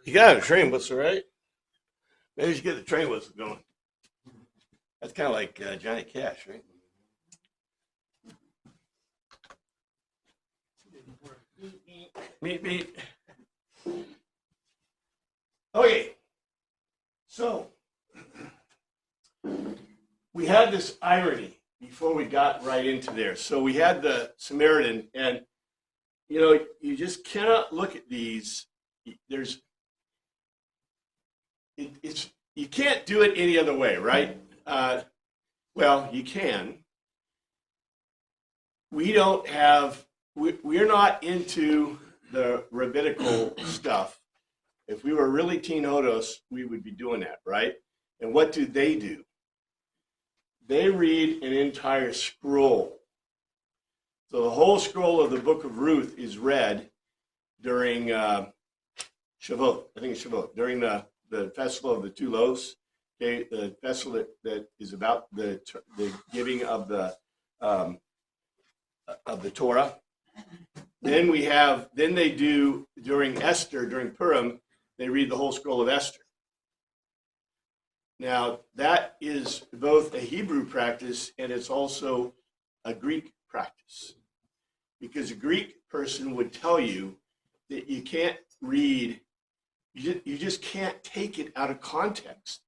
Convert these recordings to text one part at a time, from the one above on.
You got a train whistle, right? Maybe you should get the train whistle going. That's kind of like Johnny Cash, right? Meet, meet. Okay, so we had this irony before we got right into there. So we had the Samaritan, and you just cannot look at these. There's, it's you can't do it any other way, right? Well, you can. We don't have. We're not into the rabbinical stuff. If we were really Teen Hodos, we would be doing that, right? And what do? They read an entire scroll. So the whole scroll of the book of Ruth is read during Shavuot. I think it's Shavuot, during the festival of the two loaves. Okay, the festival that is about the giving of the Torah. Then they do during Esther, during Purim, they read the whole scroll of Esther. Now, that is both a Hebrew practice and it's also a Greek practice. Because a Greek person would tell you that you can't read, you just can't take it out of context.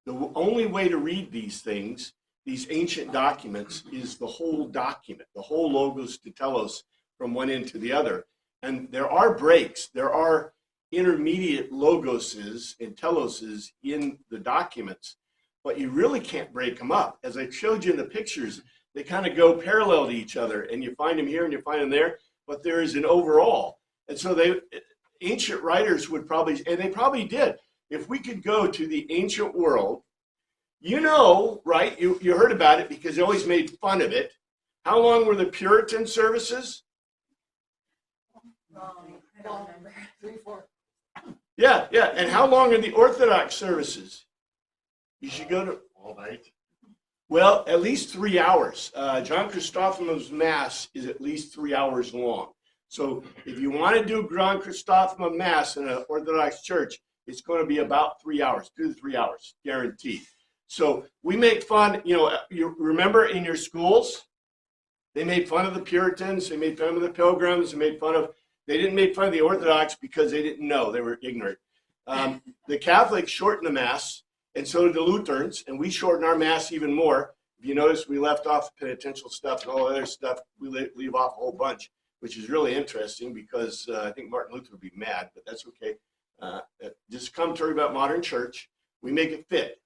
The only way to read these things, these ancient documents, is the whole document, the whole logos to telos from one end to the other. And there are breaks, there are intermediate logoses and teloses in the documents, but you really can't break them up. As I showed you in the pictures, they kind of go parallel to each other, and you find them here and you find them there, but there is an overall. And so ancient writers would probably, and they probably did, if we could go to the ancient world, right, you heard about it because they always made fun of it. How long were the Puritan services? I don't remember. 3, 4. Yeah, and how long are the Orthodox services? You should go to all night. Well, at least 3 hours. John Chrysostom's Mass is at least 3 hours long. So if you want to do John Chrysostom Mass in an Orthodox church, it's going to be about 3 hours, 2 to 3 hours, guaranteed. So we make fun, you remember in your schools, they made fun of the Puritans, they made fun of the Pilgrims, they didn't make fun of the Orthodox because they didn't know, they were ignorant. The Catholics shortened the Mass, and so did the Lutherans, and we shorten our Mass even more. If you notice, we left off the penitential stuff and all the other stuff. We leave off a whole bunch, which is really interesting because I think Martin Luther would be mad, but that's okay. Just commentary about modern church. We make it fit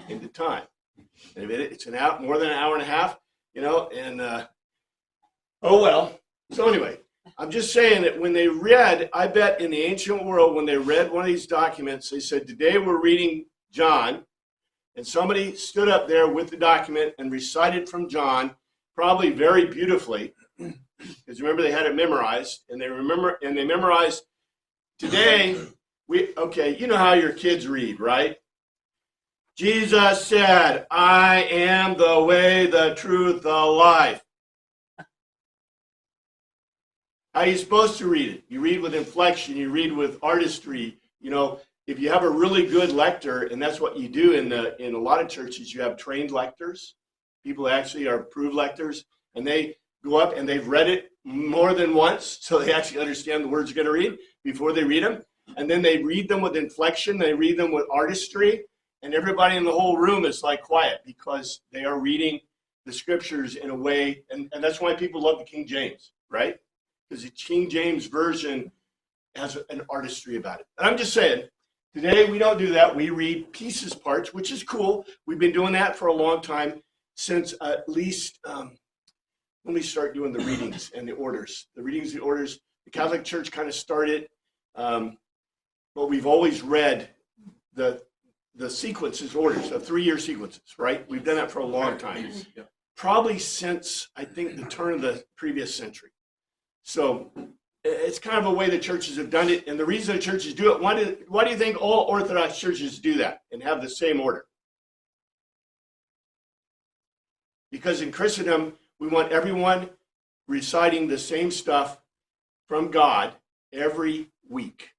into time. And if it's more than an hour and a half, and oh well. So anyway, I'm just saying that when they read, I bet in the ancient world, when they read one of these documents, they said, today we're reading John, and somebody stood up there with the document and recited from John, probably very beautifully, because remember they had it memorized, and they memorized, today, you know how your kids read, right? Jesus said, I am the way, the truth, the life. How are you supposed to read it? You read with inflection, you read with artistry. If you have a really good lector, and that's what you do in a lot of churches, you have trained lectors. People actually are approved lectors, and they go up and they've read it more than once, so they actually understand the words you're going to read before they read them. And then they read them with inflection, they read them with artistry, and everybody in the whole room is like quiet because they are reading the scriptures in a way, and that's why people love the King James, right? Because the King James Version has an artistry about it. And I'm just saying, today we don't do that. We read pieces, parts, which is cool. We've been doing that for a long time, since at least when we start doing the readings and the orders. The readings and the orders, the Catholic Church kind of started, but we've always read the sequences, orders, of 3-year sequences, right? We've done that for a long time. Probably since, I think, the turn of the previous century. So it's kind of a way the churches have done it. And the reason the churches do it, why do you think all Orthodox churches do that and have the same order? Because in Christendom, we want everyone reciting the same stuff from God every week.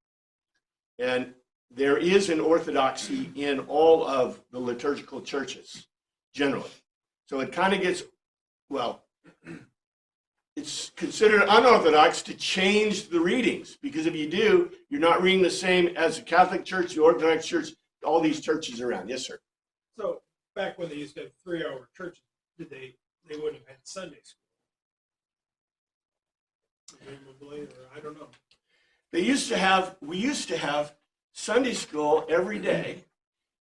And there is an orthodoxy in all of the liturgical churches, generally. So it kind of gets, well, it's considered unorthodox to change the readings, because if you do, you're not reading the same as the Catholic Church, the Orthodox Church, all these churches around. Yes, sir. So back when they used to have 3-hour churches, they wouldn't have had Sunday school? Presumably, or I don't know. We used to have Sunday school every day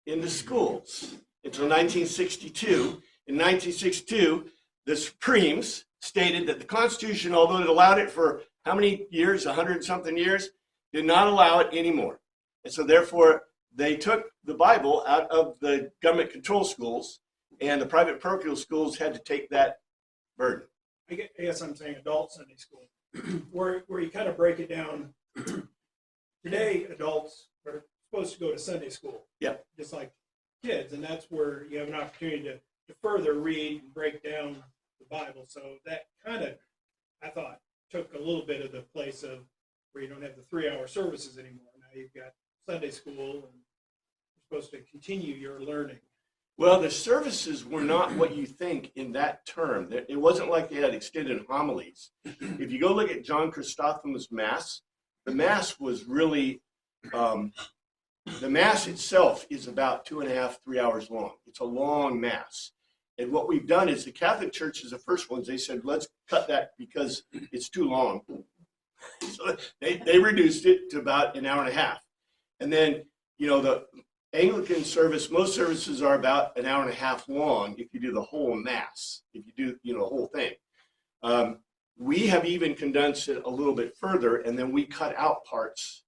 in the schools until 1962. In 1962, the Supremes stated that the Constitution, although it allowed it for how many years, 100-something years, did not allow it anymore. And so therefore, they took the Bible out of the government control schools, and the private parochial schools had to take that burden. I guess I'm saying adult Sunday school, where you kind of break it down. Today, adults are supposed to go to Sunday school, just like kids, and that's where you have an opportunity to further read and break down the Bible. So that kind of, I thought, took a little bit of the place of where you don't have the 3-hour services anymore. Now you've got Sunday school, and you're supposed to continue your learning. Well, the services were not what you think in that term. It wasn't like they had extended homilies. If you go look at John Chrysostom's Mass, the Mass was really, the Mass itself is about 2.5, 3 hours long. It's a long Mass. And what we've done is the Catholic Church is the first ones. They said, let's cut that because it's too long. So they reduced it to about 1.5 hours. And then, the Anglican service, most services are about 1.5 hours long if you do the whole Mass, if you do, the whole thing. We have even condensed it a little bit further, and then we cut out parts.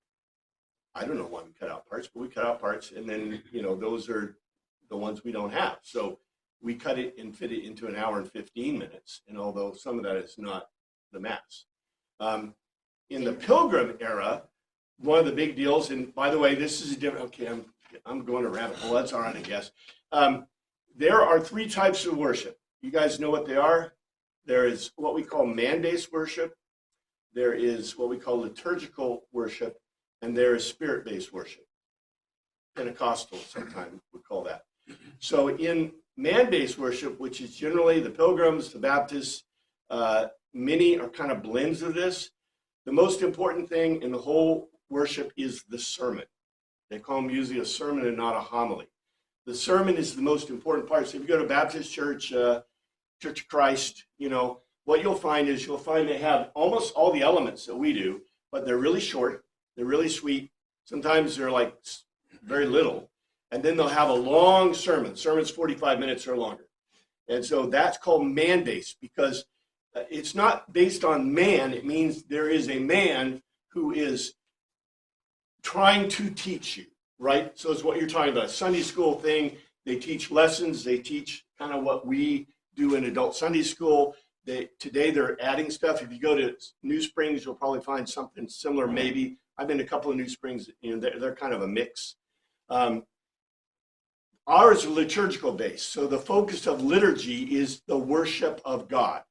I don't know why we cut out parts, but we cut out parts, and then, those are the ones we don't have. So we cut it and fit it into 1 hour and 15 minutes, and although some of that is not the Mass. In the Pilgrim era, one of the big deals, and by the way, this is a different, okay, I'm going to rabbit hole, that's all right, I guess. There are 3 types of worship. You guys know what they are? There is what we call man-based worship, there is what we call liturgical worship, and there is spirit-based worship. Pentecostal, sometimes we call that. So in man-based worship, which is generally the Pilgrims, the Baptists, many are kind of blends of this. The most important thing in the whole worship is the sermon. They call them usually a sermon and not a homily. The sermon is the most important part. So if you go to Baptist Church, Church of Christ, what you'll find they have almost all the elements that we do, but they're really short, they're really sweet. Sometimes they're like very little. And then they'll have a long sermon. Sermon's 45 minutes or longer. And so that's called man-based because it's not based on man. It means there is a man who is trying to teach you, right? So it's what you're talking about, a Sunday school thing. They teach lessons. They teach kind of what we do in adult Sunday school. Today they're adding stuff. If you go to New Springs, you'll probably find something similar maybe. I've been to a couple of New Springs. They're kind of a mix. Ours is liturgical based. So the focus of liturgy is the worship of God.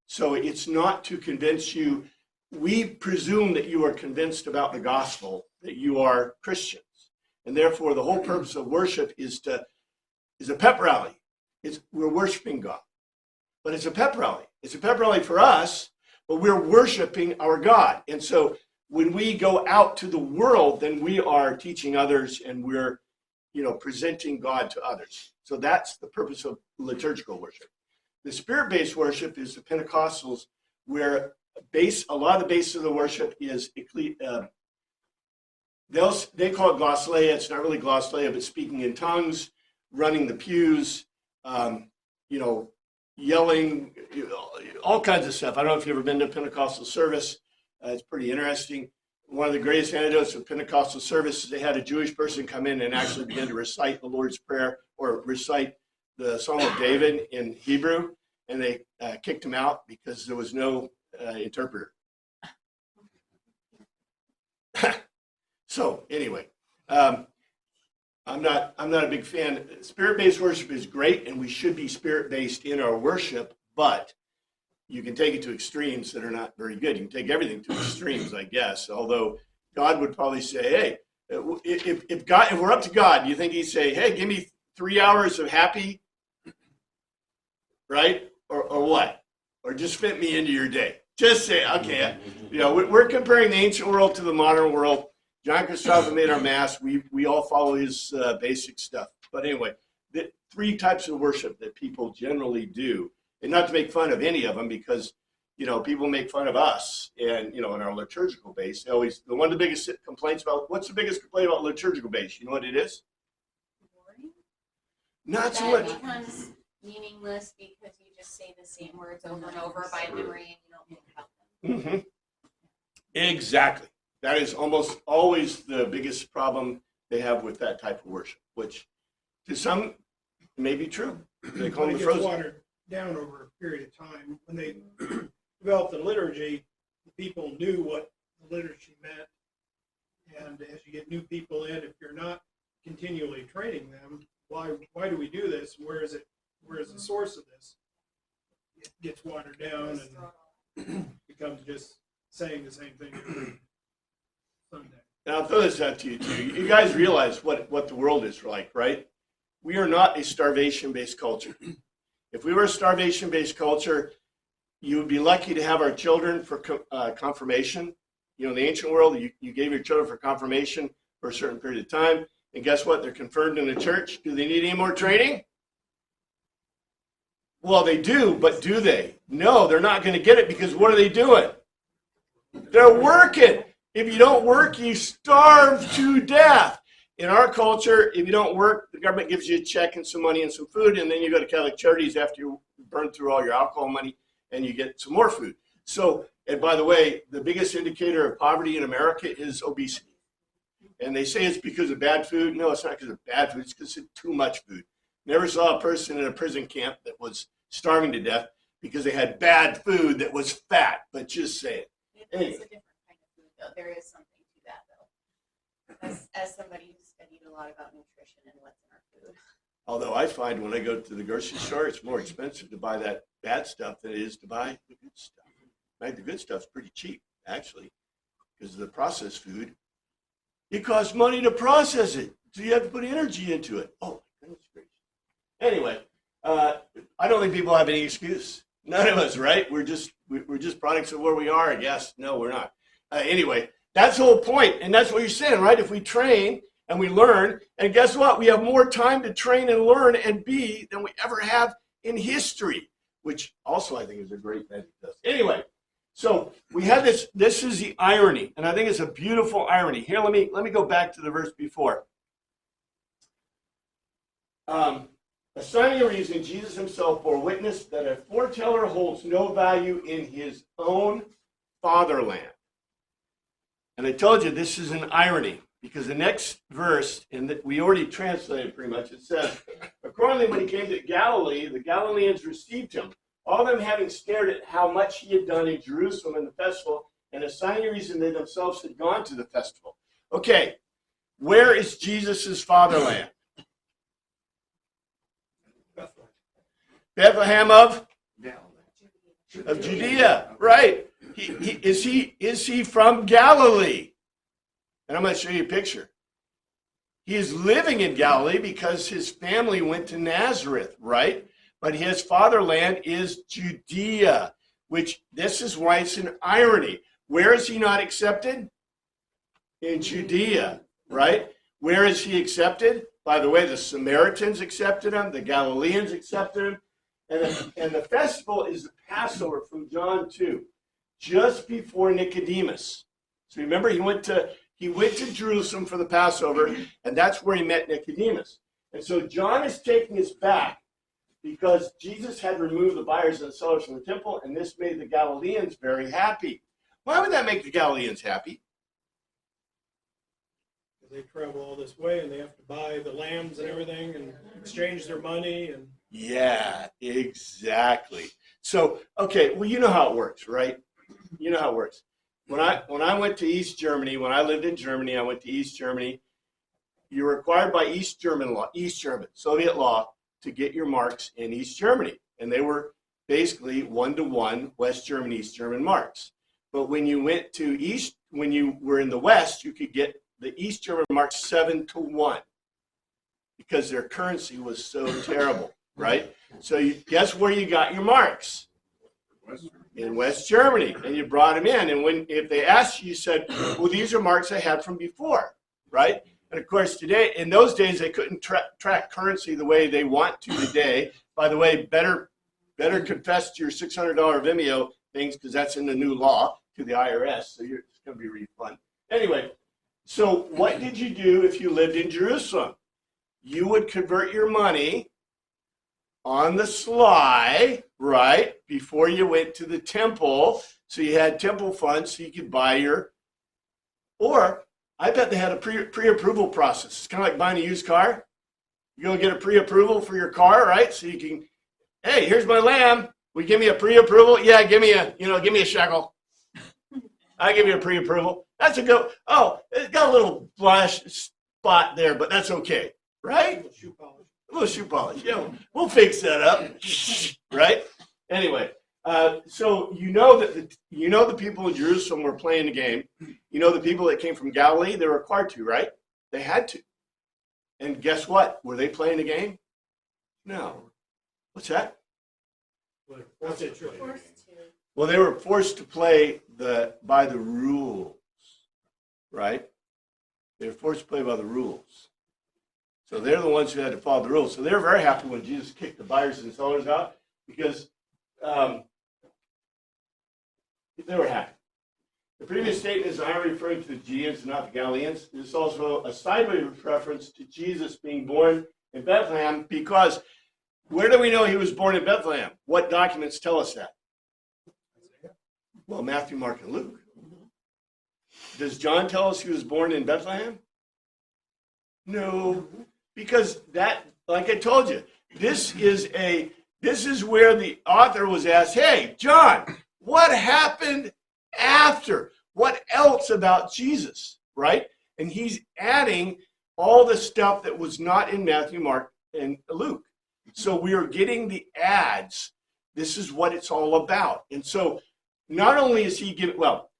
So it's not to convince you. We presume that you are convinced about the gospel, that you are Christians. And therefore, the whole purpose of worship is a pep rally. We're worshiping God. But it's a pep rally. It's a pep rally for us, but we're worshiping our God. And so when we go out to the world, then we are teaching others and we're presenting God to others. So that's the purpose of liturgical worship. The spirit-based worship is the Pentecostals, where a lot of the basis of the worship is they call it glossolalia. It's not really glossolalia, but speaking in tongues, running the pews, yelling, all kinds of stuff. I don't know if you've ever been to a Pentecostal service. It's pretty interesting. One of the greatest anecdotes of Pentecostal service is they had a Jewish person come in and actually begin to recite the Lord's Prayer or recite the Psalm of David in Hebrew, and they kicked him out because there was no interpreter. So anyway, I'm not a big fan. Spirit-based worship is great, and we should be spirit-based in our worship, but you can take it to extremes that are not very good. You can take everything to extremes, I guess, although God would probably say, hey, if we're up to God, do you think he'd say, hey, give me 3 hours of happy, right? Or what? Or just fit me into your day. Just say, okay, we're comparing the ancient world to the modern world. John Chrysostom made our mass. We all follow his basic stuff. But anyway, the 3 types of worship that people generally do, and not to make fun of any of them, because people make fun of us, and in our liturgical base, they always one of the biggest complaints about what's the biggest complaint about liturgical base? You know what it is? Boring? Not so That much. becomes meaningless because you just say the same words over and over by memory and you don't think about them. Exactly. That is almost always the biggest problem they have with that type of worship, which to some may be true. They call When it it gets frozen. watered down over a period of time. When they developed the liturgy, the people knew what the liturgy meant. And as you get new people in, if you're not continually training them, why do we do this? Where is the source of this? It gets watered down and becomes just saying the same thing every Sunday. And I'll throw this out to you too. You guys realize what the world is like, right? We are not a starvation-based culture. If we were a starvation-based culture, you would be lucky to have our children for confirmation. In the ancient world, you gave your children for confirmation for a certain period of time. And guess what? They're confirmed in the church. Do they need any more training? Well, they do, but do they? No, they're not going to get it because what are they doing? They're working. If you don't work, you starve to death. In our culture, if you don't work, the government gives you a check and some money and some food, and then you go to Catholic Charities after you burn through all your alcohol money, and you get some more food. So, and by the way, the biggest indicator of poverty in America is obesity. And they say it's because of bad food. No, it's not because of bad food. It's because of too much food. Never saw a person in a prison camp that was starving to death because they had bad food that was fat, but just say it. It's a different kind of food, though. There is something to that, though. As somebody who's studied a lot about nutrition and what's in our food. Although I find when I go to the grocery store, it's more expensive to buy that bad stuff than it is to buy the good stuff. Right? The good stuff's pretty cheap, actually, because of the processed food. It costs money to process it, so you have to put energy into it. Oh, my goodness gracious. Anyway, I don't think people have any excuse. None of us, right? We're just products of where we are, I guess. No, we're not. Anyway, that's the whole point, and that's what you're saying, right? If we train and we learn, and guess what? We have more time to train and learn and be than we ever have in history, which also I think is a great thing. Anyway, so we have this is the irony, and I think it's a beautiful irony. Here, let me go back to the verse before. Assigning a reason, Jesus himself bore witness that a foreteller holds no value in his own fatherland. And I told you this is an irony, because the next verse, and we already translated pretty much, it says, accordingly, when he came to Galilee, the Galileans received him, all of them having stared at how much he had done in Jerusalem in the festival, and assigning a reason they themselves had gone to the festival. Okay, where is Jesus' fatherland? Bethlehem of Judea, right? Is he from Galilee? And I'm going to show you a picture. He is living in Galilee because his family went to Nazareth, right? But his fatherland is Judea, which this is why it's an irony. Where is he not accepted? In Judea, right? Where is he accepted? By the way, the Samaritans accepted him, the Galileans accepted him, and the festival is the Passover from John 2, just before Nicodemus. So remember, he went to Jerusalem for the Passover, and that's where he met Nicodemus. And so John is taking us back because Jesus had removed the buyers and the sellers from the temple, and this made the Galileans very happy. Why would that make the Galileans happy? They travel all this way and they have to buy the lambs and everything and exchange their money. And yeah, exactly. So, okay, well, you know how it works, right? You know how it works. When I went to East Germany, when I lived in Germany, I went to East Germany. You're required by East German Soviet law, to get your marks in East Germany. And they were basically 1-to-1 West German, East German marks. But when you went to East, when you were in the West, you could get the East German marks 7-1 because their currency was so terrible, right? So you, guess where you got your marks? In West Germany, and you brought them in. And when if they asked you, you said, well, these are marks I had from before, right? And of course, today, in those days, they couldn't track currency the way they want to today. By the way, better confess to your $600 Vimeo things because that's in the new law to the IRS. So it's going to be really fun. Anyway, so what did you do if you lived in Jerusalem? You would convert your money on the sly, right, before you went to the temple. So you had temple funds so you could buy your, or I bet they had a pre-approval process. It's kind of like buying a used car. You go get a pre-approval for your car, right? So you can, hey, here's my lamb. Will you give me a pre-approval? Yeah, give me a shekel. I give you a pre-approval. That's a go. Oh, it's got a little flash spot there, but that's okay, right? Shoe polish. A little shoe polish. Yeah, we'll fix that up, right? Anyway, so you know that the people in Jerusalem were playing the game. You know the people that came from Galilee, they were required to, right? They had to. And guess what? Were they playing the game? No. What's that? That's it, true. Forced to. Well, they were forced to play by the rules, right? They were forced to play by the rules. So they're the ones who had to follow the rules. So they're very happy when Jesus kicked the buyers and sellers out because they were happy. The previous statement is I'm referring to the Judeans and not the Galileans. This is also a sideways reference to Jesus being born in Bethlehem because where do we know he was born in Bethlehem? What documents tell us that? Well, Matthew, Mark, and Luke. Does John tell us he was born in Bethlehem? No, because that, like I told you, this is where the author was asked, hey, John, what happened after? What else about Jesus, right? And he's adding all the stuff that was not in Matthew, Mark, and Luke. So we are getting the ads. This is what it's all about. And so not only is he giving, well,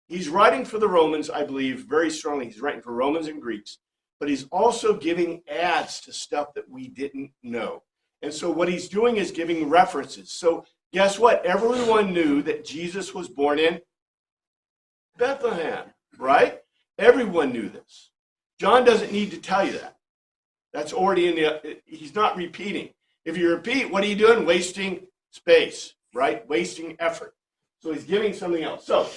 he's writing for the Romans, I believe, very strongly. He's writing for Romans and Greeks, but he's also giving ads to stuff that we didn't know. And so what he's doing is giving references. So guess what? Everyone knew that Jesus was born in Bethlehem, right? Everyone knew this. John doesn't need to tell you that. That's already in the, he's not repeating. If you repeat, what are you doing? Wasting space, right? Wasting effort. So he's giving something else. So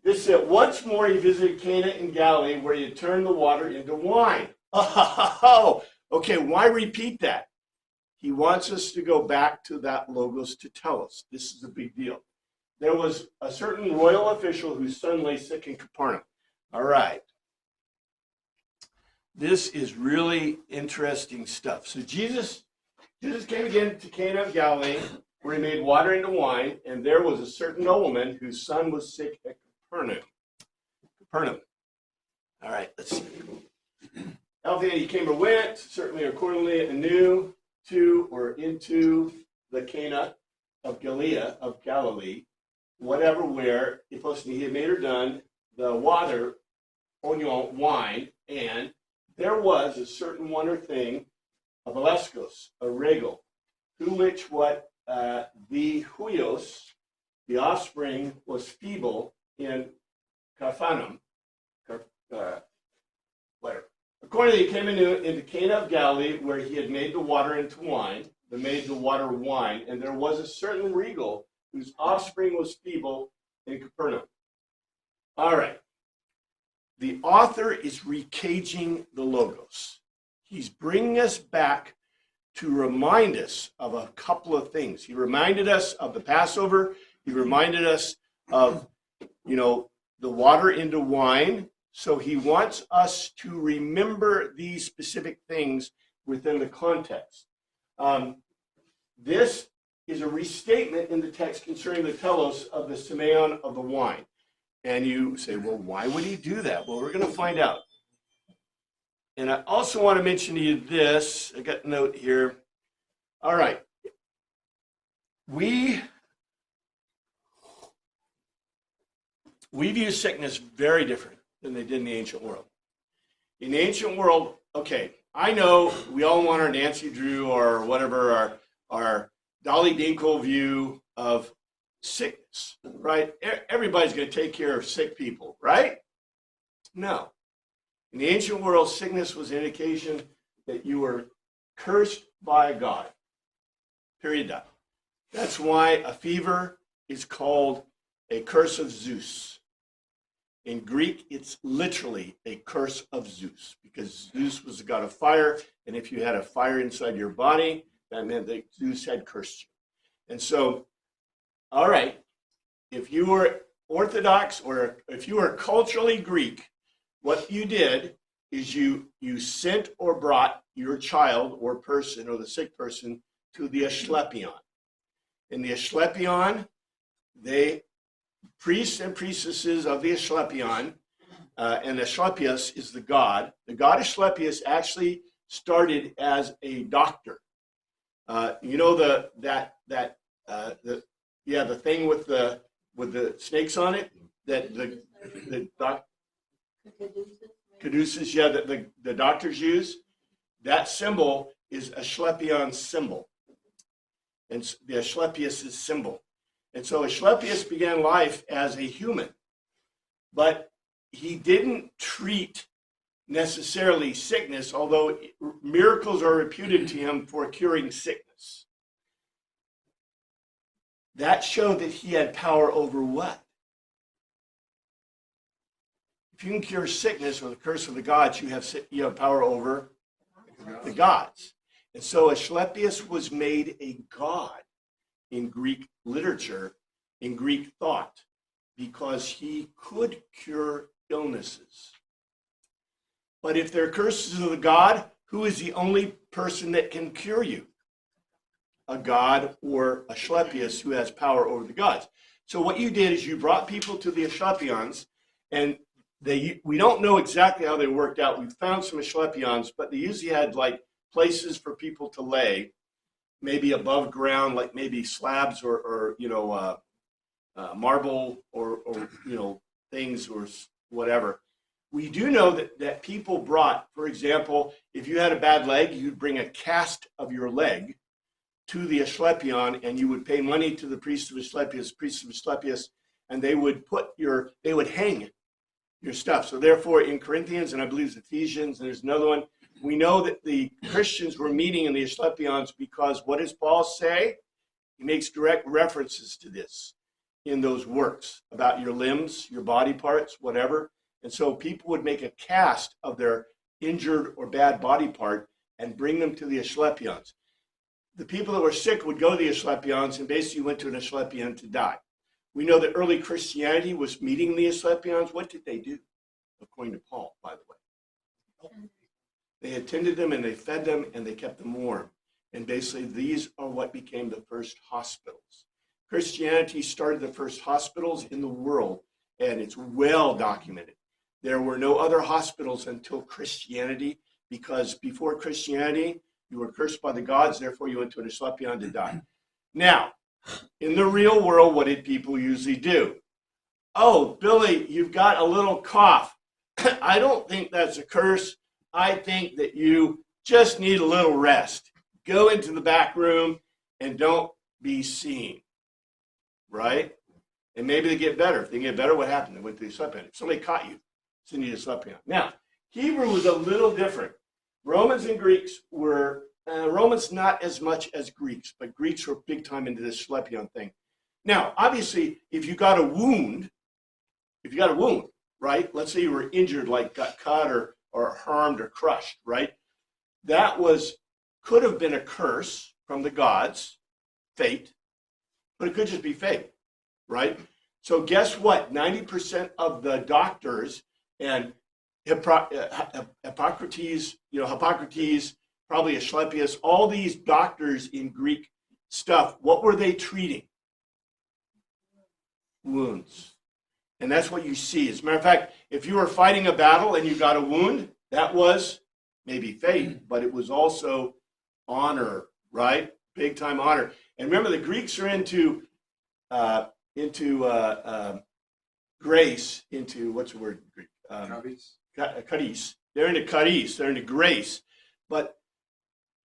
this said, once more he visited Cana in Galilee where he had turned the water into wine. Oh, okay, why repeat that? He wants us to go back to that logos to tell us. This is a big deal. There was a certain royal official whose son lay sick in Capernaum. All right. This is really interesting stuff. So Jesus came again to Cana of Galilee where he made water into wine, and there was a certain nobleman whose son was sick at Capernaum. All right, let's see. Alpha, he came or went, certainly accordingly anew to or into the Cana of Galilee, whatever where, if he had made or done the water, wine, and there was a certain one or thing of Aleskos, a regal, to which what the huios, the offspring, was feeble in Capharnaum, whatever. Accordingly, he came into Cana of Galilee, where he had made the water into wine, made the water wine, and there was a certain regal whose offspring was feeble in Capernaum. All right. The author is recaging the logos. He's bringing us back to remind us of a couple of things. He reminded us of the Passover. He reminded us of, the water into wine. So he wants us to remember these specific things within the context. This is a restatement in the text concerning the telos of the Simeon of the wine. And you say, well, why would he do that? Well, we're going to find out. And I also want to mention to you this. I got a note here. All right. We we view sickness very different than they did in the ancient world. In the ancient world, okay, I know we all want our Nancy Drew or whatever, our Dolly Dinkle view of sickness, right? Everybody's going to take care of sick people, right? No. In the ancient world, sickness was an indication that you were cursed by God. Period. Done. That's why a fever is called a curse of Zeus. In Greek, it's literally a curse of Zeus, because Zeus was the god of fire, and if you had a fire inside your body, that meant that Zeus had cursed you. And so, all right, if you were Orthodox or if you were culturally Greek, what you did is you sent or brought your child or person or the sick person to the Asclepion. In the Asclepion, priests and priestesses of the Asclepion, and Asclepius is the god. The god Asclepius actually started as a doctor. You know the thing with the snakes on it, that the caduceus, yeah, that the doctors use. That symbol is Asclepion's symbol, and the Asclepius' symbol. And so Asclepius began life as a human, but he didn't treat necessarily sickness, although miracles are reputed to him for curing sickness. That showed that he had power over what? If you can cure sickness or the curse of the gods, you have power over the gods. And so Asclepius was made a god in Greek literature, in Greek thought, because he could cure illnesses. But if they're curses of the god, who is the only person that can cure you? A god or Asclepius, who has power over the gods. So what you did is you brought people to the Asclepions, and we don't know exactly how they worked out. We found some Asclepions, but they usually had like places for people to lay, maybe above ground, like maybe slabs or marble or things or whatever. We do know that people brought, for example, if you had a bad leg, you'd bring a cast of your leg to the Asclepion, and you would pay money to the priest of Asclepius, and they would hang your stuff. So therefore, in Corinthians, and I believe it's Ephesians, and there's another one, we know that the Christians were meeting in the Asclepions because what does Paul say? He makes direct references to this in those works about your limbs, your body parts, whatever. And so people would make a cast of their injured or bad body part and bring them to the Asclepions. The people that were sick would go to the Asclepions and basically went to an Asclepion to die. We know that early Christianity was meeting the Asclepions. What did they do? According to Paul, by the way. They attended them and they fed them and they kept them warm. And basically these are what became the first hospitals. Christianity started the first hospitals in the world, and it's well documented. There were no other hospitals until Christianity, because before Christianity, you were cursed by the gods, therefore you went to an Asclepion to die. Now, in the real world, what did people usually do? Oh, Billy, you've got a little cough. I don't think that's a curse. I think that you just need a little rest. Go into the back room and don't be seen, right? And maybe they get better. If they get better, what happened? They went to the Asclepion. If somebody caught you, send you to Asclepion. Now, Hebrew was a little different. Romans and Greeks were, Romans not as much as Greeks, but Greeks were big time into this Asclepion thing. Now, obviously, if you got a wound, right? Let's say you were injured, like got cut or harmed or crushed, right? That could have been a curse from the gods, fate, but it could just be fate, right? So guess what? 90% of the doctors and Hippocrates, probably Asclepius, all these doctors in Greek stuff, what were they treating? Wounds. And that's what you see. As a matter of fact, if you were fighting a battle and you got a wound, that was maybe fate, but it was also honor, right? Big time honor. And remember, the Greeks are into grace into, what's the word in Greek? Charis. They're into charis. They're into grace. But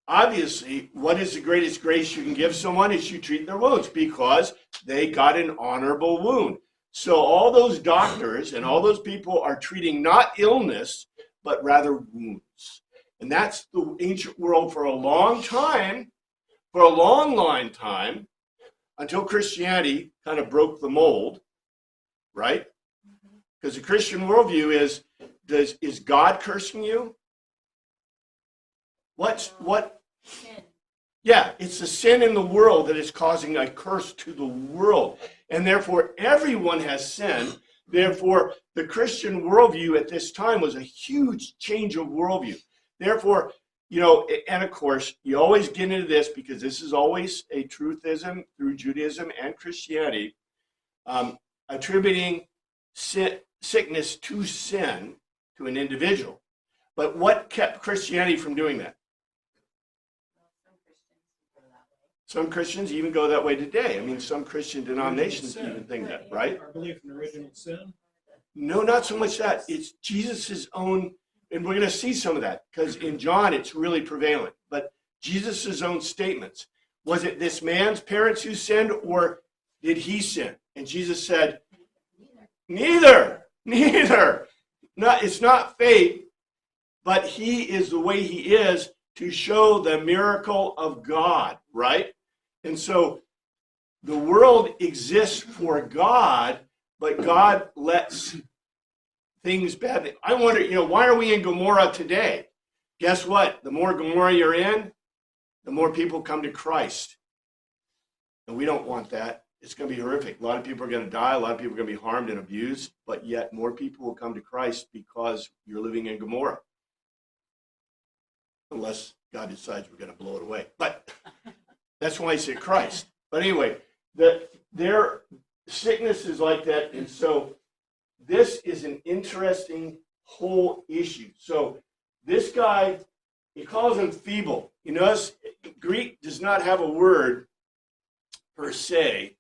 obviously, what is the greatest grace you can give someone is you treat their wounds because they got an honorable wound. So all those doctors and all those people are treating not illness, but rather wounds. And that's the ancient world for a long time, for a long, long time, until Christianity kind of broke the mold, right? Because the Christian worldview is God cursing you? What? Sin. Yeah, it's the sin in the world that is causing a curse to the world. And therefore, everyone has sinned. Therefore, the Christian worldview at this time was a huge change of worldview. Therefore, and of course, you always get into this because this is always a truthism through Judaism and Christianity, attributing sickness to sin to an individual. But what kept Christianity from doing that? Some Christians even go that way today. I mean, some Christian denominations even think that, right? Our belief in original sin. No, not so much that. It's Jesus's own, and we're going to see some of that because in John it's really prevalent. But Jesus's own statements. Was it this man's parents who sinned, or did he sin? And Jesus said, neither. No, it's not fate, but he is the way he is to show the miracle of God, right? And so the world exists for God, but God lets things bad. I wonder, why are we in Gomorrah today? Guess what? The more Gomorrah you're in, the more people come to Christ. And we don't want that. It's going to be horrific. A lot of people are going to die. A lot of people are going to be harmed and abused, but yet more people will come to Christ because you're living in Gomorrah. Unless God decides we're going to blow it away. But that's why I say Christ. But anyway, their sickness is like that. And so this is an interesting whole issue. So this guy, he calls him feeble. You notice Greek does not have a word per se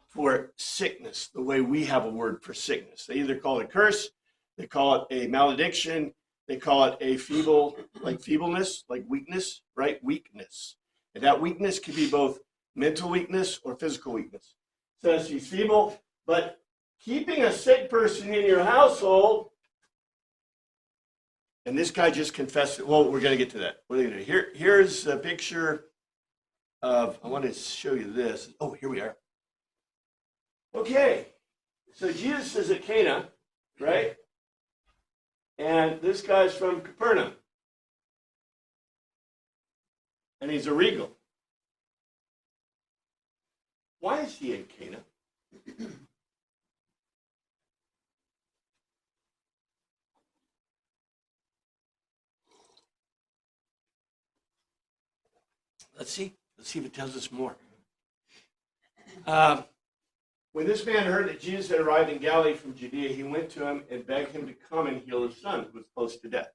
for sickness the way we have a word for sickness. They either call it a curse, they call it a malediction, they call it a feeble, like feebleness, like weakness, right? Weakness. And that weakness can be both mental weakness or physical weakness. Says he's feeble, but keeping a sick person in your household, and this guy just confessed it. Well, we're going to get to that. What are you going to do? Here's a picture of, I want to show you this. Oh, here we are. Okay, so Jesus is at Cana, right? And this guy's from Capernaum. And he's a regal. Why is he in Cana? Let's see if it tells us more. When this man heard that Jesus had arrived in Galilee from Judea, he went to him and begged him to come and heal his son, who was close to death.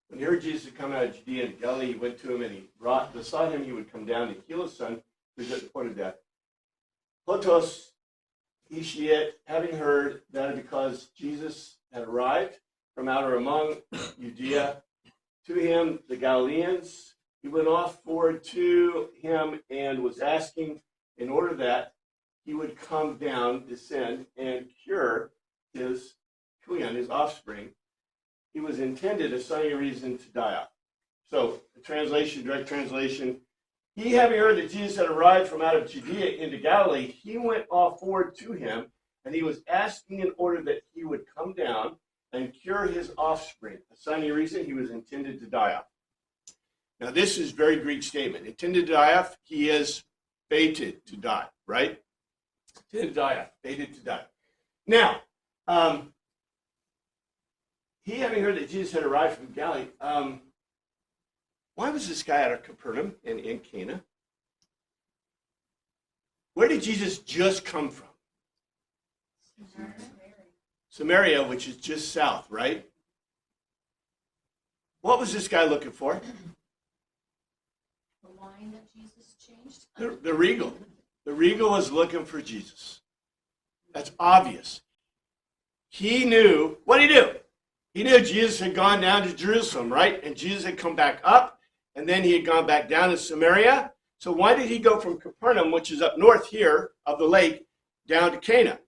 When he heard Jesus had come out of Judea and Galilee, he went to him and he besought him he would come down and heal his son, who was at the point of death. Plotos Ishiet, having heard that because Jesus had arrived from out or among Judea to him, the Galileans, he went off forward to him and was asking in order that he would come down, descend, and cure his kuyan, his offspring. He was intended, a sunny reason, to die off. So, the translation, direct translation, he having heard that Jesus had arrived from out of Judea into Galilee, he went off forward to him, and he was asking in order that he would come down and cure his offspring. A sunny reason, he was intended to die off. Now, this is very Greek statement. Intended to die off, he is fated to die, right? Intended to die off, fated to die. Now, he having heard that Jesus had arrived from Galilee, why was this guy out of Capernaum and in Cana? Where did Jesus just come from? Samaria, which is just south, right? What was this guy looking for? The wine that Jesus changed. The regal. The regal was looking for Jesus. That's obvious. He knew, what did he do? He knew Jesus had gone down to Jerusalem, right? And Jesus had come back up, and then he had gone back down to Samaria. So why did he go from Capernaum, which is up north here of the lake, down to Cana?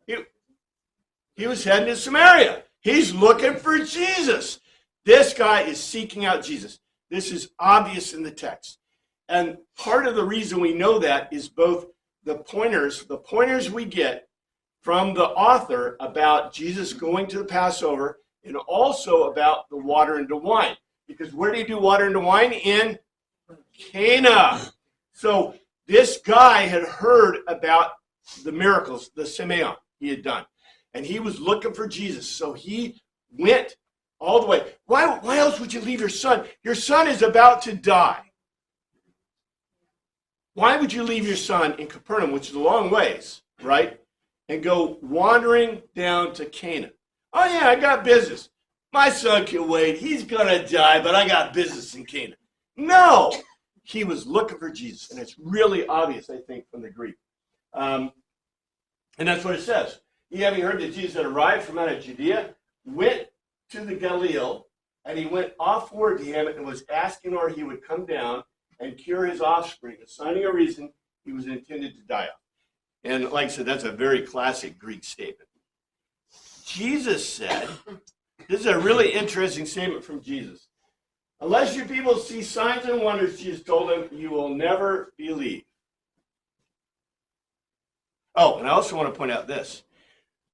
He was heading to Samaria. He's looking for Jesus. This guy is seeking out Jesus. This is obvious in the text. And part of the reason we know that is both the pointers we get from the author about Jesus going to the Passover, and also about the water into wine. Because where did he do water into wine? In Cana. So this guy had heard about the miracles, the Simeon he had done. And he was looking for Jesus. So he went all the way. Why else would you leave your son? Your son is about to die. Why would you leave your son in Capernaum, which is a long ways, right? And go wandering down to Cana? Oh yeah, I got business. My son can wait. He's going to die, but I got business in Cana. No, he was looking for Jesus. And it's really obvious, I think, from the Greek. And that's what it says. He, having heard that Jesus had arrived from out of Judea, went to the Galilee, and he went off forward to him and was asking where he would come down and cure his offspring, assigning a reason he was intended to die of. And like I said, that's a very classic Greek statement. Jesus said, this is a really interesting statement from Jesus. Unless your people see signs and wonders, Jesus told them, you will never believe. Oh, and I also want to point out this.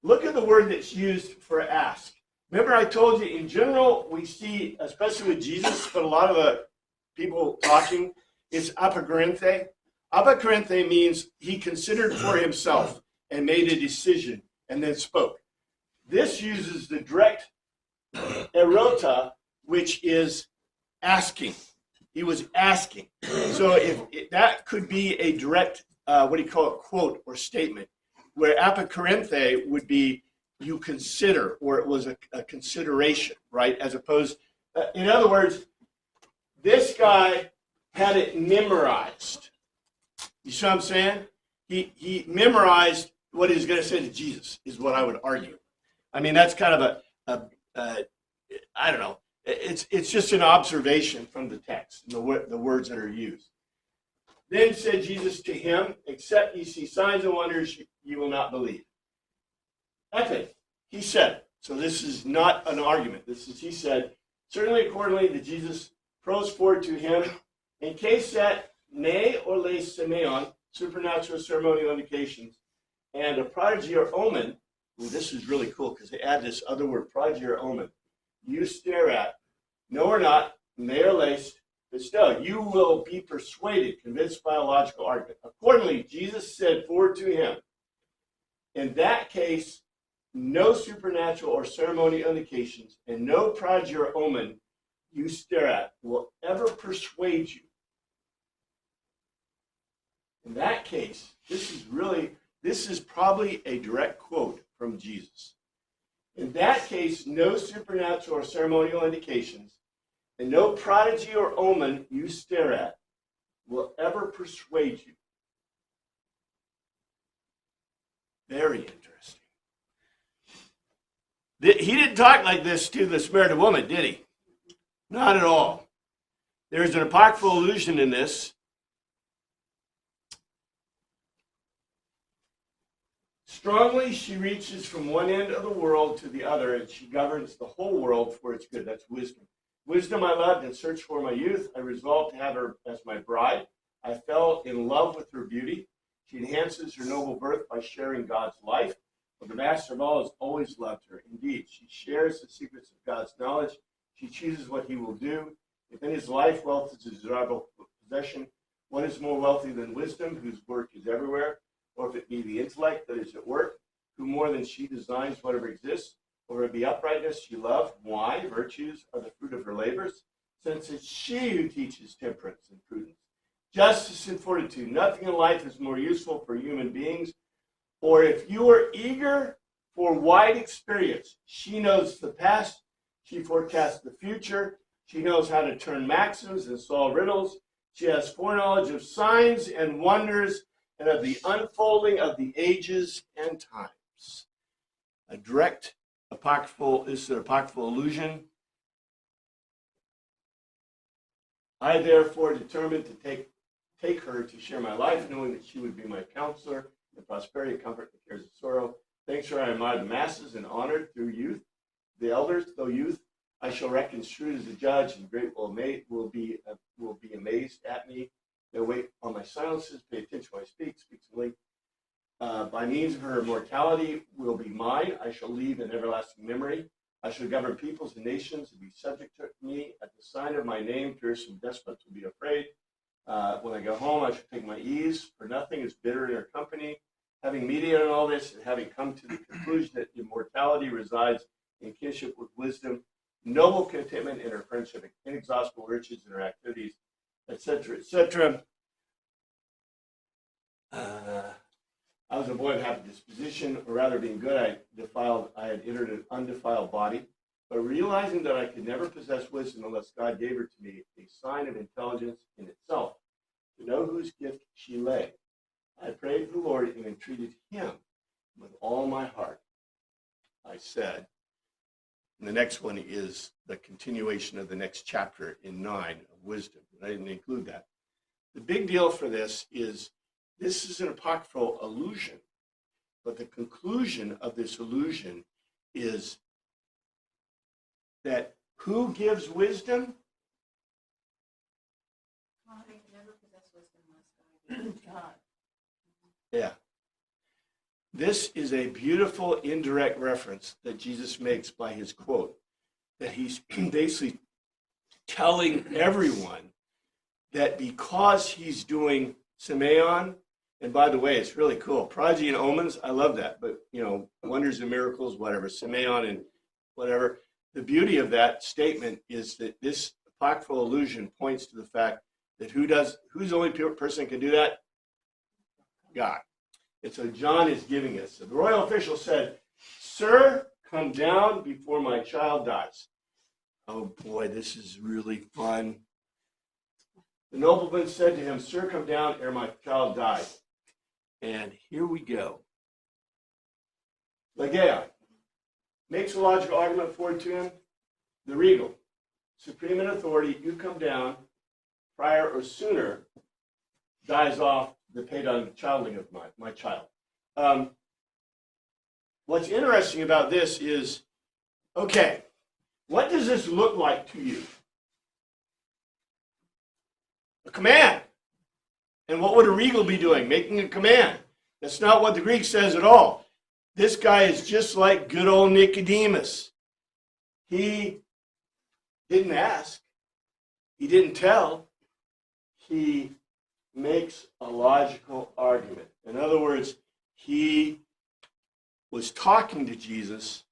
Look at the word that's used for ask. Remember I told you, in general, we see, especially with Jesus, but a lot of the people talking, it's apakarinthe. Apakarinthe means he considered for himself and made a decision and then spoke. This uses the direct erota, which is asking. He was asking. So if that could be a direct, quote or statement, where apakarinthe would be you consider, or it was a consideration, right? As opposed, in other words, this guy had it memorized. You see what I'm saying? He memorized what he was going to say to Jesus, is what I would argue. I mean, that's kind of I don't know. It's just an observation from the text, the words that are used. Then said Jesus to him, except ye see signs and wonders, you will not believe. Okay, he said. So this is not an argument. He said, certainly accordingly that Jesus pros forward to him, in case that ne or le Simeon, supernatural ceremonial indications, and a prodigy or omen. Ooh, this is really cool because they add this other word, prodigy or omen. You stare at, no or not, ne or laced, but still, you will be persuaded, convinced by a logical argument. Accordingly, Jesus said forward to him, in that case, no supernatural or ceremonial indications and no prodigy or omen you stare at will ever persuade you. In that case, this is probably a direct quote from Jesus. In that case, no supernatural or ceremonial indications and no prodigy or omen you stare at will ever persuade you. Very interesting. He didn't talk like this to the Samaritan woman, did he? Not at all. There's an apocryphal allusion in this. Strongly she reaches from one end of the world to the other, and she governs the whole world for its good. That's wisdom. Wisdom I loved and searched for my youth. I resolved to have her as my bride. I fell in love with her beauty. She enhances her noble birth by sharing God's life. But the Master of all has always loved her. Indeed, she shares the secrets of God's knowledge. She chooses what he will do. If in his life wealth is a desirable possession, what is more wealthy than wisdom, whose work is everywhere? Or if it be the intellect that is at work, who more than she designs whatever exists? Or it be uprightness she loved? Why? Virtues are the fruit of her labors, since it's she who teaches temperance and prudence, justice and fortitude. Nothing in life is more useful for human beings. Or if you are eager for wide experience, she knows the past, she forecasts the future, she knows how to turn maxims and solve riddles, She has foreknowledge of signs and wonders and of the unfolding of the ages and times. A direct apocryphal, this is an apocryphal allusion. I therefore determined to take her to share my life, knowing that she would be my counselor in prosperity, comfort, and cares of sorrow. Thanks to her, I admired the masses and honored through youth. The elders, though youth, I shall reckon shrewd as a judge, and great will be amazed at me. They'll wait on my silences, pay attention when I speak simply. By means of her immortality will be mine. I shall leave an everlasting memory. I shall govern peoples and nations and be subject to me. At the sign of my name, fearsome despots will be afraid. When I go home, I shall take my ease, for nothing is bitter in her company. Having mediated all this and having come to the conclusion that immortality resides in kinship with wisdom, noble contentment in her friendship, inexhaustible riches in her activities, etc., etc. I was a boy of happy disposition, or rather being good, I had entered an undefiled body, but realizing that I could never possess wisdom unless God gave her to me, a sign of intelligence in itself, to know whose gift she lay. I prayed to the Lord and entreated him with all my heart. I said, and the next one is the continuation of the next chapter in 9 of wisdom. I didn't include that. The big deal for this is an apocryphal allusion, but the conclusion of this allusion is that who gives wisdom? God, I can never possess wisdom unless God. God. Yeah. This is a beautiful indirect reference that Jesus makes by his quote, that he's basically telling everyone that because he's doing Semeion, and by the way, it's really cool. Prodigy and omens, I love that, but wonders and miracles, whatever, Semeion and whatever. The beauty of that statement is that this apocryphal allusion points to the fact that who's the only person who can do that? God. And so John is giving us. So the royal official said, "Sir, come down before my child dies." Oh boy, this is really fun. The nobleman said to him, "Sir, come down ere my child die." And here we go. Legea makes a logical argument for it to him. The regal, supreme in authority, you come down prior or sooner, dies off the paedon childing of my child. What's interesting about this is, okay, what does this look like to you? A command. And what would a regal be doing? Making a command. That's not what the Greek says at all. This guy is just like good old Nicodemus. He didn't ask. He didn't tell. He makes a logical argument. In other words, he was talking to Jesus.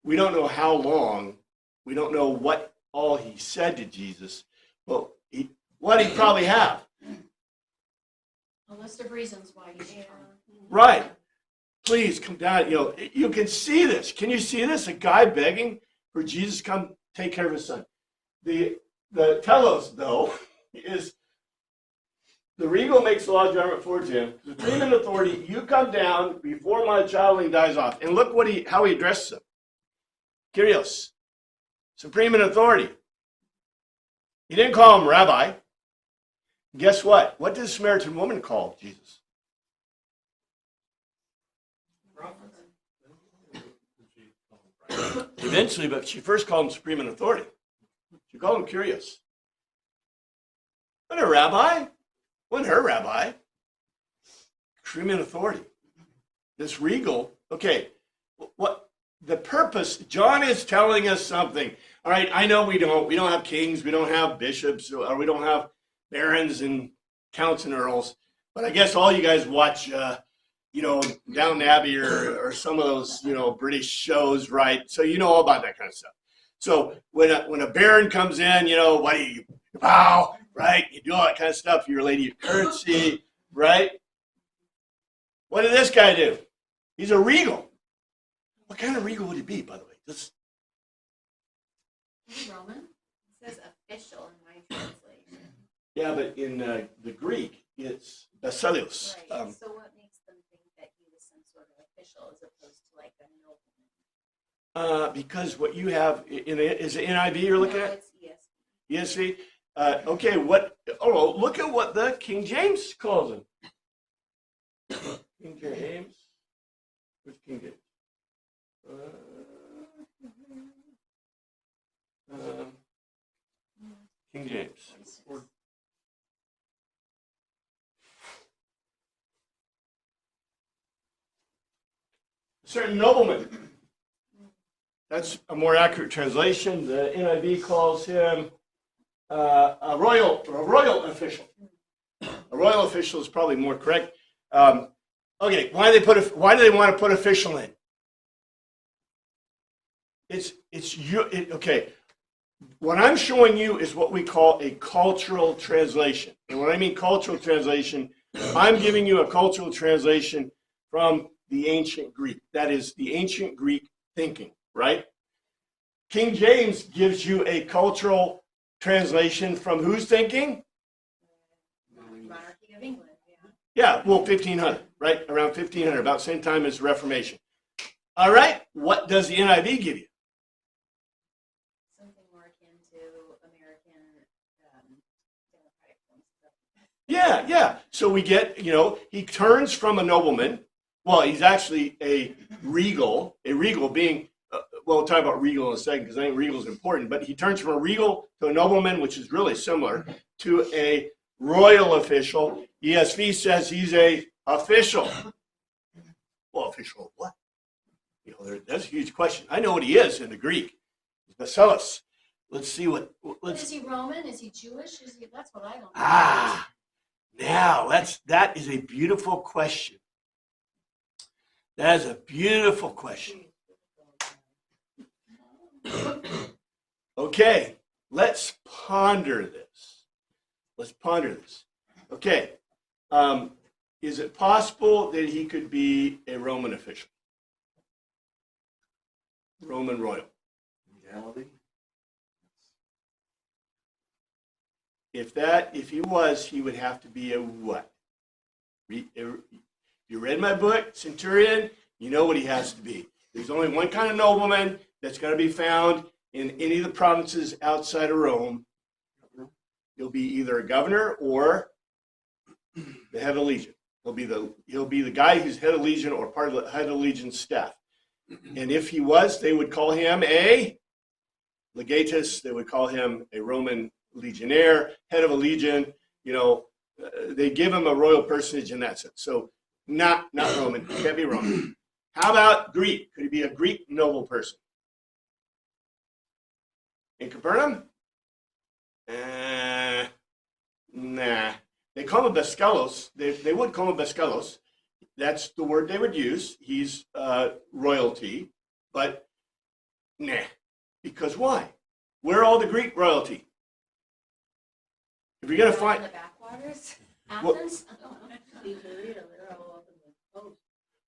We don't know how long. We don't know what all he said to Jesus. But what he'd probably have. A list of reasons why you should. Right. Please come down. You can see this. Can you see this? A guy begging for Jesus to come take care of his son. The telos, though, is the regal makes a law judgment for him. Supreme in authority, you come down before my childling dies off. And look how he addresses him. Kyrios, supreme in authority. He didn't call him rabbi. Guess what? What did the Samaritan woman call Jesus? Eventually, but she first called him supreme in authority. She called him Kyrios. Wasn't a rabbi. Wasn't her rabbi. Supreme in authority. This regal. Okay, what the purpose? John is telling us something. All right, I know we don't have kings, we don't have bishops, or we don't have barons and counts and earls. But I guess all you guys watch, Downton Abbey or some of those, British shows, right? So you know all about that kind of stuff. So when a baron comes in, what do you bow, right? You do all that kind of stuff. Your lady of curtsy, right? What did this guy do? He's a regal. What kind of regal would he be, by the way? Is it Roman? It says official in my translation. Yeah, but in the Greek, it's basileus. Right, so what makes them think that he was some sort of official as opposed to like a nobleman? Because what you have is it NIV you're looking No, at? it's ESV. Okay, look at what the King James calls him. King James. Where's King James? King James. Certain nobleman. That's a more accurate translation. The NIV calls him a royal official. A royal official is probably more correct. Okay, why do they want to put official in? Okay. What I'm showing you is what we call a cultural translation. And when I mean cultural translation, I'm giving you a cultural translation from the ancient Greek. That is the ancient Greek thinking, right? King James gives you a cultural translation from whose thinking? Monarchy of England, yeah. Yeah, well, 1500, right? Around 1500, about the same time as Reformation. All right, what does the NIV give you? Something more akin to American democratic forms of government. Yeah. So we get, he turns from a nobleman. Well, he's actually a regal being, we'll talk about regal in a second because I think regal is important, but he turns from a regal to a nobleman, which is really similar, to a royal official. ESV says he's a official. Well, official of what? That's a huge question. I know what he is in the Greek. He's basileus. Let's see what. Is he Roman? Is he Jewish? That's what I don't know. Now that is a beautiful question. That is a beautiful question. Okay, let's ponder this. Okay, is it possible that he could be a Roman official? Roman royal. Reality. If he was, he would have to be a what? You read my book, Centurion, you know what he has to be. There's only one kind of nobleman that's going to be found in any of the provinces outside of Rome. He'll be either a governor or the head of legion. He'll be the guy who's head of legion or part of the head of legion staff. And if he was, they would call him a legatus. They would call him a Roman legionnaire, head of a legion. They give him a royal personage in that sense. So not Roman. Can't be Roman. How about Greek? Could he be a Greek noble person? In Capernaum? Nah. They call him Basileus. They would call him Basileus. That's the word they would use. He's royalty. But nah. Because why? Where are all the Greek royalty? If you're going to find... In the backwaters? Well- Athens?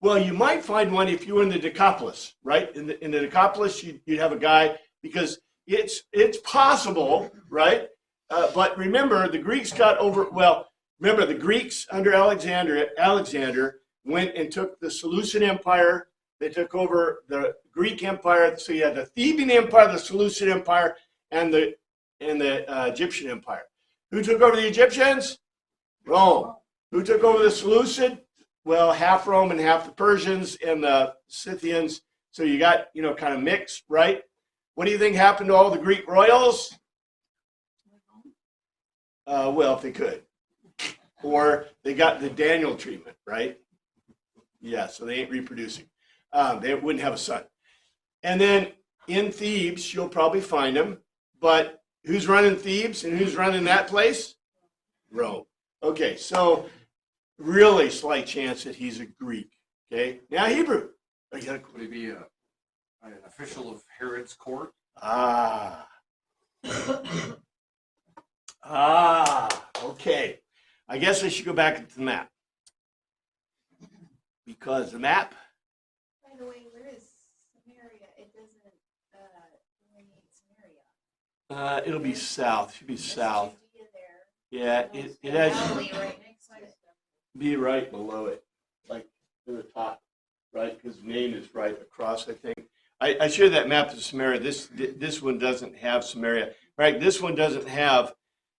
Well, you might find one if you were in the Decapolis, right? In the Decapolis, you'd have a guy, because it's possible, right? But remember, the Greeks remember the Greeks under Alexander went and took the Seleucid Empire. They took over the Greek Empire. So you had the Theban Empire, the Seleucid Empire, and the Egyptian Empire. Who took over the Egyptians? Rome. Who took over the Seleucid? Well, half Rome and half the Persians and the Scythians. So you got, kind of mixed, right? What do you think happened to all the Greek royals? Well, if they could. Or they got the Daniel treatment, right? Yeah, so they ain't reproducing. They wouldn't have a son. And then in Thebes, you'll probably find them. But who's running Thebes and who's running that place? Rome. Okay, so really slight chance that he's a Greek. Okay, now Hebrew. Would he be an official of Herod's court? Okay. I guess I should go back to the map. Because the map, By the way, where is Samaria? It doesn't delineate Samaria. it'll be south. Should be There's south. Judea there. Yeah, it has Galilee right next to it. be right below it, like to the top, right? Because name is right across, I think. I shared that map of Samaria. This one doesn't have Samaria. Right, this one doesn't have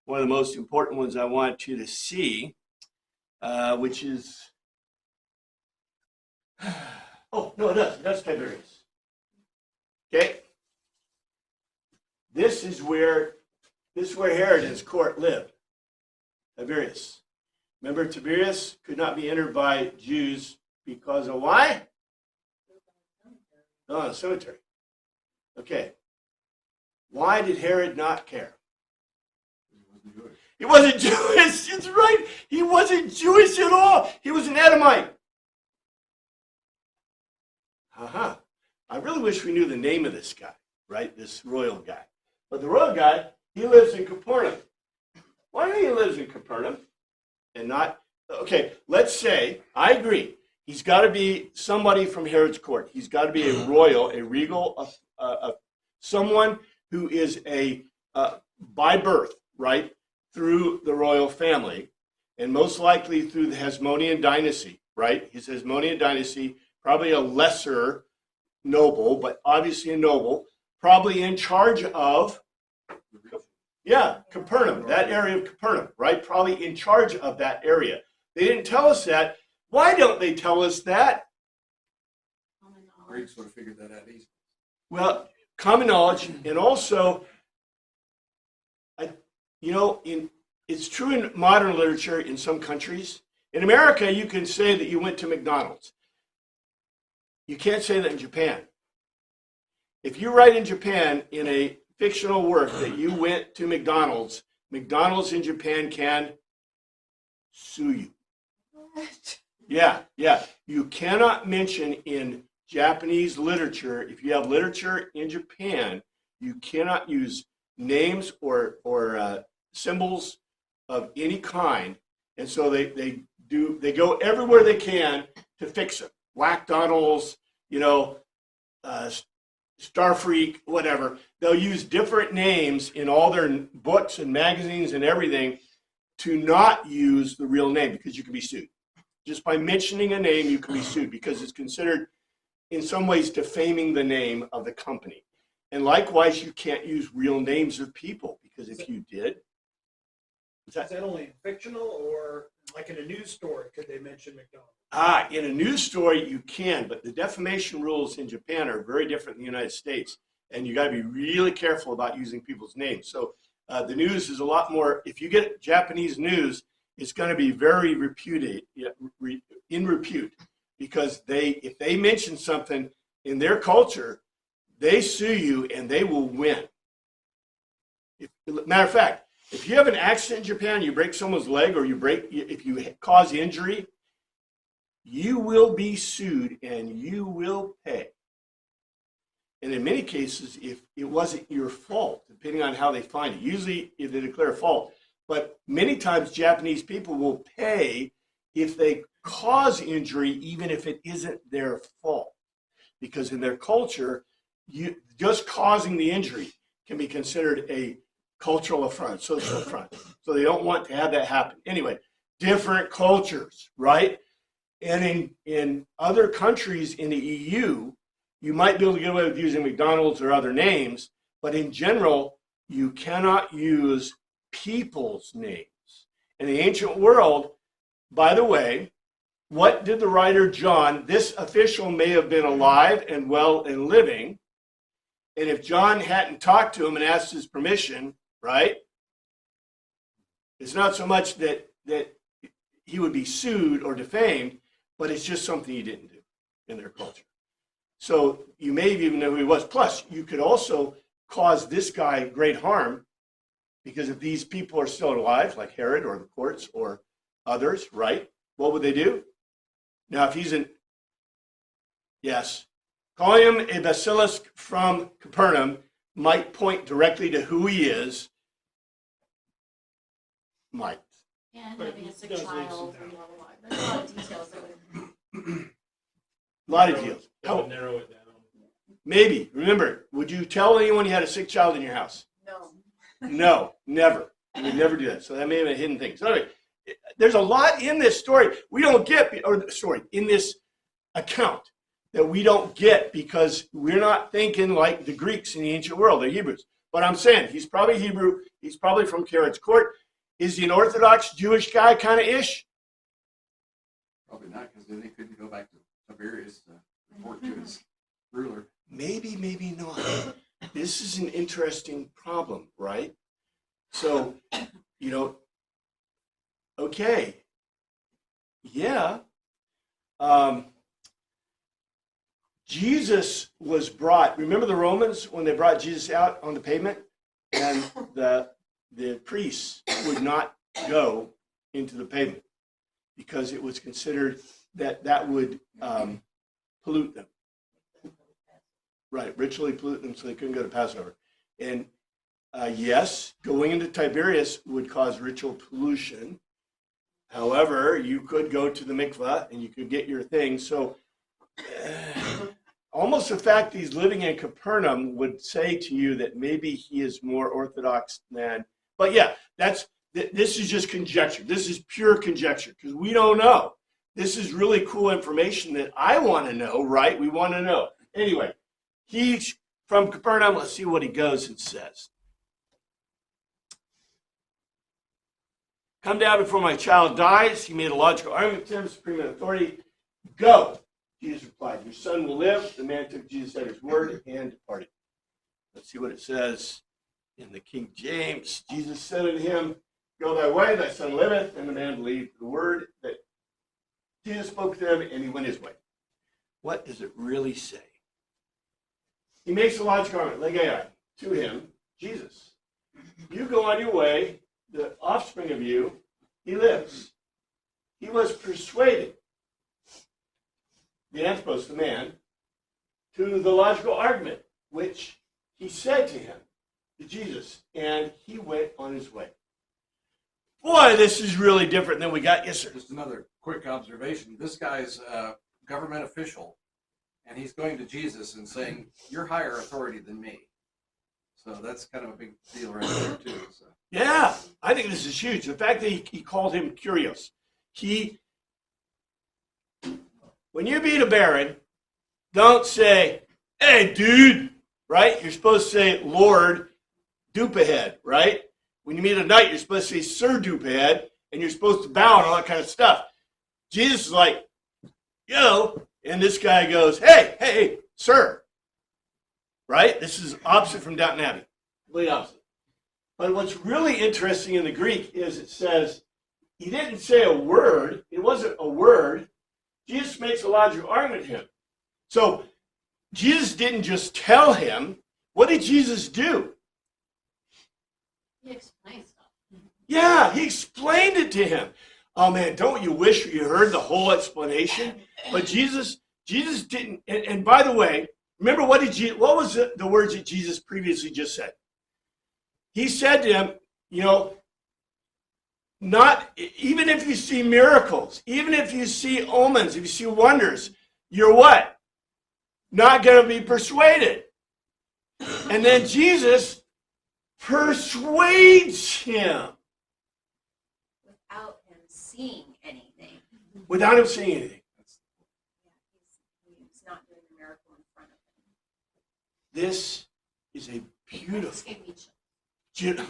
one of the most important ones I want you to see, which is, oh, no, it does. It does Tiberias. Okay? This is where Herod and his court lived. Tiberias. Remember, Tiberias could not be entered by Jews because of why? Oh, the cemetery. Okay. Why did Herod not care? He wasn't Jewish. It's right. He wasn't Jewish at all. He was an Edomite. Uh-huh. I really wish we knew the name of this guy, right? This royal guy. But the royal guy, he lives in Capernaum. Why do you think he lives in Capernaum and not? Okay, let's say, I agree. He's got to be somebody from Herod's court. He's got to be a royal, a regal, someone who is by birth, right, through the royal family, and most likely through the Hasmonean dynasty, right? His Hasmonean dynasty, probably a lesser noble, but obviously a noble, probably in charge of, Capernaum, that area of Capernaum, right? Probably in charge of that area. They didn't tell us that. Why don't they tell us that? Greeks would have figured that out easily. Well, common knowledge, and also, it's true in modern literature in some countries. In America, you can say that you went to McDonald's. You can't say that in Japan. If you write in Japan in a fictional work that you went to McDonald's, McDonald's in Japan can sue you. What? Yeah. You cannot mention in Japanese literature, if you have literature in Japan, you cannot use names or symbols of any kind. And so they go everywhere they can to fix it. McDonald's, Starfreak, whatever. They'll use different names in all their books and magazines and everything to not use the real name because you can be sued. Just by mentioning a name, you can be sued because it's considered in some ways defaming the name of the company. And likewise, you can't use real names of people because if you did, Is that only in fictional or like in a news story? Could they mention McDonald's? in a news story, you can, but the defamation rules in Japan are very different in the United States. And you got to be really careful about using people's names. So the news is a lot more, if you get Japanese news, it's going to be very in repute because if they mention something in their culture, they sue you and they will win. Matter of fact, if you have an accident in Japan, you break someone's leg or if you cause injury, you will be sued and you will pay. And in many cases, if it wasn't your fault, depending on how they find it, usually if they declare fault, but many times Japanese people will pay if they cause injury, even if it isn't their fault. Because in their culture, just causing the injury can be considered a cultural affront, social affront. So they don't want to have that happen. Anyway, different cultures, right? And in other countries in the EU, you might be able to get away with using McDonald's or other names, but in general, you cannot use people's names. In the ancient world, by the way, what did the writer John, this official may have been alive and well and living, and if John hadn't talked to him and asked his permission, right, it's not so much that he would be sued or defamed, but it's just something he didn't do in their culture. So you may even know who he was. Plus, you could also cause this guy great harm because if these people are still alive, like Herod or the courts or others, right, what would they do? Now, if he's calling him a basilisk from Capernaum might point directly to who he is. Might. And But having he a sick does leave child some and blah, blah, blah. There's a lot of details that would. A lot of deals. That would narrow it down. Maybe. Remember, would you tell anyone you had a sick child in your house? No. No, never. He would never do that. So that may have been a hidden thing. So anyway, there's a lot in this story we don't get, or story in this account that we don't get because we're not thinking like the Greeks in the ancient world, the Hebrews. But I'm saying he's probably Hebrew. He's probably from Herod's court. Is he an Orthodox Jewish guy kind of ish? Probably not, because then he couldn't go back to Tiberius to report to his ruler. Maybe, maybe not. This is an interesting problem, right? So, okay. Yeah. Jesus was brought, remember the Romans when they brought Jesus out on the pavement? And the priests would not go into the pavement because it was considered that would pollute them. Right, ritually pollute them so they couldn't go to Passover. And yes, going into Tiberias would cause ritual pollution. However, you could go to the mikvah and you could get your thing. So almost the fact that he's living in Capernaum would say to you that maybe he is more Orthodox than, but yeah, this is just conjecture. This is pure conjecture because we don't know. This is really cool information that I want to know, right? We want to know. Anyway, he's from Capernaum. Let's see what he goes and says. Come down before my child dies. He made a logical argument to him, supreme authority. Go. Jesus replied, your son will live. The man took Jesus at his word and departed. Let's see what it says in the King James. Jesus said unto him, go thy way, thy son liveth. And the man believed the word that Jesus spoke to him, and he went his way. What does it really say? He makes a logical argument, legai, to him, Jesus. You go on your way, the offspring of you, he lives. He was persuaded, the anthropos, the man, to the logical argument, which he said to him, to Jesus, and he went on his way. Boy, this is really different than we got. Yes, sir. Just another quick observation. This guy's a government official, and he's going to Jesus and saying, you're higher authority than me. So that's kind of a big deal right there, too. So. Yeah, I think this is huge. The fact that he called him curious. When you meet a baron, don't say, hey, dude, right? You're supposed to say, Lord, Dupahead, right? When you meet a knight, you're supposed to say, Sir Dupahead, and you're supposed to bow and all that kind of stuff. Jesus is like, yo, and this guy goes, hey, sir, right? This is opposite from Downton Abbey, completely opposite. But what's really interesting in the Greek is it says, he didn't say a word. It wasn't a word. Jesus makes a logical argument to him. So Jesus didn't just tell him. What did Jesus do? He explains stuff. Yeah, he explained it to him. Oh man, don't you wish you heard the whole explanation? But Jesus didn't. And by the way, remember what was the words that Jesus previously just said? He said to him, not even if you see miracles, even if you see omens, if you see wonders, you're what? Not going to be persuaded. And then Jesus persuades him. Without him seeing anything. Without him seeing anything. He's not doing the miracle in front of him. This is a beautiful. This gave me chills.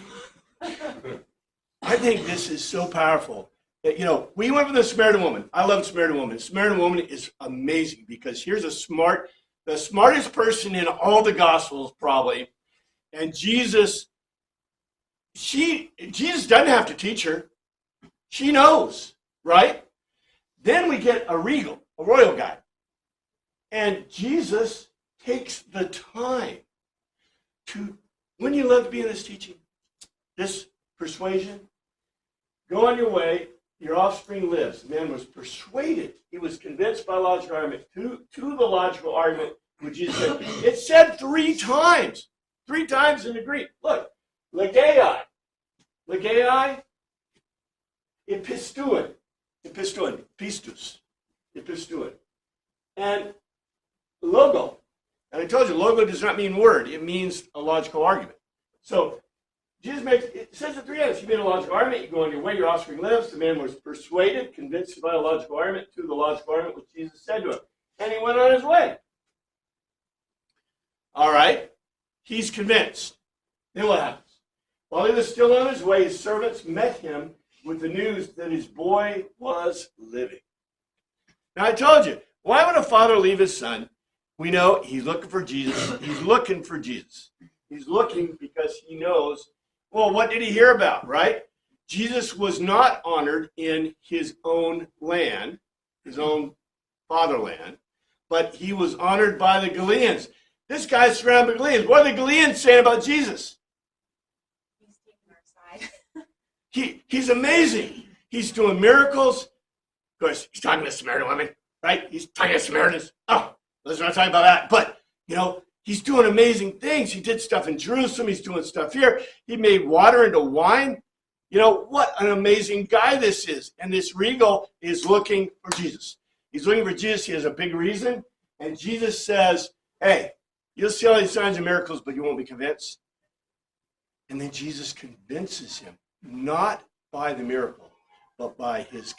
I think this is so powerful. That, we went with the Samaritan woman. I love the Samaritan woman. The Samaritan woman is amazing because here's the smartest person in all the Gospels probably. And Jesus doesn't have to teach her. She knows, right? Then we get a royal guy. And Jesus takes the time to, wouldn't you love to be in this teaching? This persuasion? Go on your way, your offspring lives. The man was persuaded. He was convinced by logical argument to the logical argument which Jesus said. It said 3 times. 3 times in the Greek. Look, legai, episteuin, pistus, episteuin, and logo. And I told you, logo does not mean word. It means a logical argument. So Jesus makes, it says in 3 ends, you made a logical argument, you go on your way, your offspring lives. The man was persuaded, convinced by a logical argument, to the logical argument which Jesus said to him. And he went on his way. All right, he's convinced. Then what happens? While he was still on his way, his servants met him with the news that his boy was living. Now I told you, why would a father leave his son? We know he's looking for Jesus. He's looking for Jesus. He's looking because he knows, well, what did he hear about, right? Jesus was not honored in his own land, his own fatherland, but he was honored by the Galileans. This guy's surrounded by Galileans. What are the Galileans saying about Jesus? He's taking our side. He's amazing. He's doing miracles. Of course, he's talking to Samaritan women, right? He's talking to Samaritans. Oh, let's not talk about that. But, he's doing amazing things. He did stuff in Jerusalem. He's doing stuff here. He made water into wine. What an amazing guy this is. And this regal is looking for Jesus. He's looking for Jesus. He has a big reason. And Jesus says, hey, you'll see all these signs and miracles, but you won't be convinced. And then Jesus convinces him, not by the miracle, but by his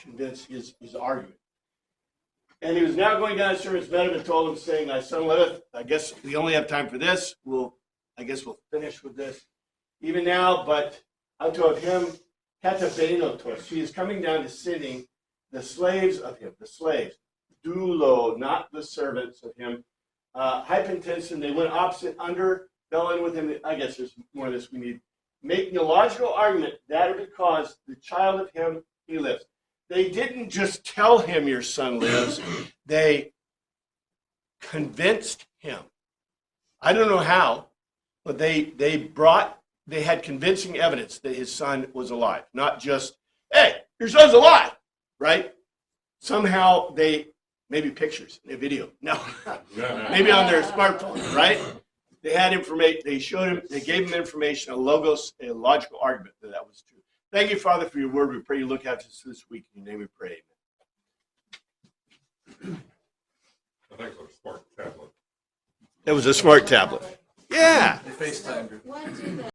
argument. And he was now going down, his servants met him and told him, saying, thy son liveth. I guess we only have time for this. I guess we'll finish with this even now, but unto of him, katabenotos. He is coming down to sitting the slaves of him, the slaves, doulo, not the servants of him, hypentension. They went opposite under, fell in with him. I guess there's more of this we need. Making a logical argument that because the child of him, he lives. They didn't just tell him your son lives. They convinced him. I don't know how, but they had convincing evidence that his son was alive. Not just, hey, your son's alive, right? Somehow maybe pictures, a video. No, maybe on their smartphone, right? They had information. They showed him. They gave him information, a logical argument that was true. Thank you, Father, for your word. We pray you look after us this week. In your name we pray. I think it's a smart tablet. It was a smart tablet. Yeah. They FaceTimed her. What do the